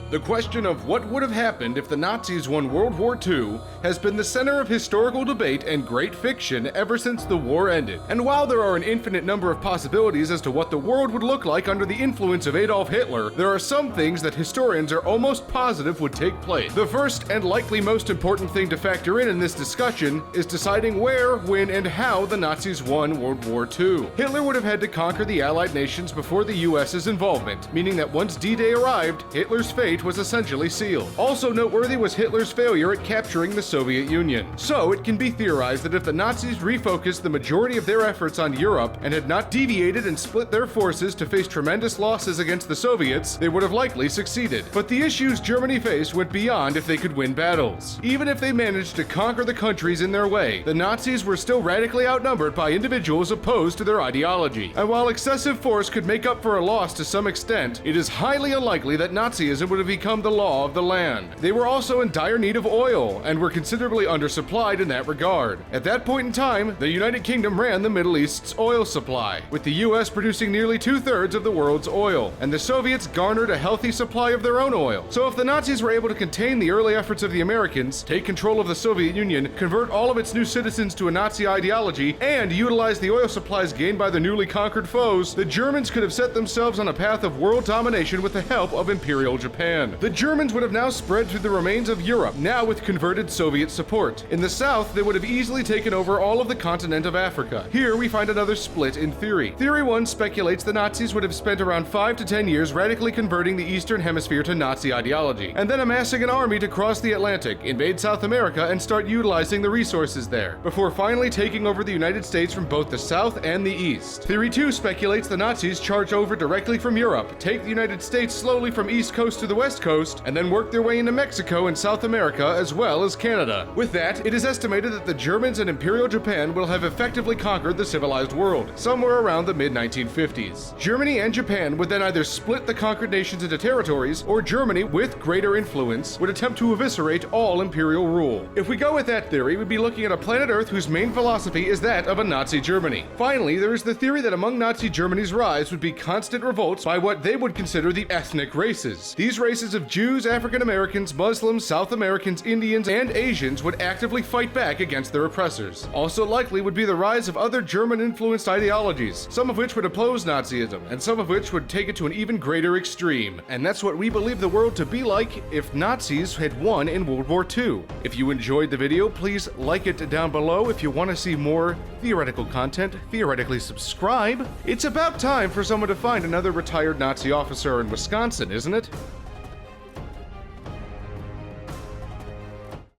The question of what would have happened if the Nazis won World War II has been the center of historical debate and great fiction ever since the war ended. And while there are an infinite number of possibilities as to what the world would look like under the influence of Adolf Hitler, there are some things that historians are almost positive would take place. The first and likely most important thing to factor in this discussion is deciding where, when, and how the Nazis won World War II. Hitler would have had to conquer the Allied nations before the US's involvement, meaning that once D-Day arrived, Hitler's fate was essentially sealed. Also noteworthy was Hitler's failure at capturing the Soviet Union. So it can be theorized that if the Nazis refocused the majority of their efforts on Europe and had not deviated and split their forces to face tremendous losses against the Soviets, they would have likely succeeded. But the issues Germany faced went beyond if they could win battles. Even if they managed to conquer the countries in their way, the Nazis were still radically outnumbered by individuals opposed to their ideology. And while excessive force could make up for a loss to some extent, it is highly unlikely that Nazism would have become the law of the land. They were also in dire need of oil and were considerably undersupplied in that regard. At that point in time, the United Kingdom ran the Middle East's oil supply, with the US producing nearly 2/3 of the world's oil, and the Soviets garnered a healthy supply of their own oil. So if the Nazis were able to contain the early efforts of the Americans, take control of the Soviet Union, convert all of its new citizens to a Nazi ideology, and utilize the oil supplies gained by the newly conquered foes, the Germans could have set themselves on a path of world domination with the help of Imperial Japan. The Germans would have now spread through the remains of Europe, now with converted Soviet support. In the south, they would have easily taken over all of the continent of Africa. Here we find another split in theory. Theory 1 speculates the Nazis would have spent around 5 to 10 years radically converting the Eastern Hemisphere to Nazi ideology, and then amassing an army to cross the Atlantic, invade South America, and start utilizing the resources there, before finally taking over the United States from both the south and the east. Theory 2 speculates the Nazis charge over directly from Europe, take the United States slowly from east coast to the west coast, and then work their way into Mexico and South America as well as Canada. With that, it is estimated that the Germans and Imperial Japan will have effectively conquered the civilized world, somewhere around the mid-1950s. Germany and Japan would then either split the conquered nations into territories, or Germany, with greater influence, would attempt to eviscerate all imperial rule. If we go with that theory, we'd be looking at a planet Earth whose main philosophy is that of a Nazi Germany. Finally, there is the theory that among Nazi Germany's rise would be constant revolts by what they would consider the ethnic races. These races of Jews, African Americans, Muslims, South Americans, Indians, and Asians would actively fight back against their oppressors. Also likely would be the rise of other German-influenced ideologies, some of which would oppose Nazism, and some of which would take it to an even greater extreme. And that's what we believe the world to be like if Nazis had won in World War II. If you enjoyed the video, please like it down below. If you want to see more theoretical content, theoretically subscribe. It's about time for someone to find another retired Nazi officer in Wisconsin, isn't it?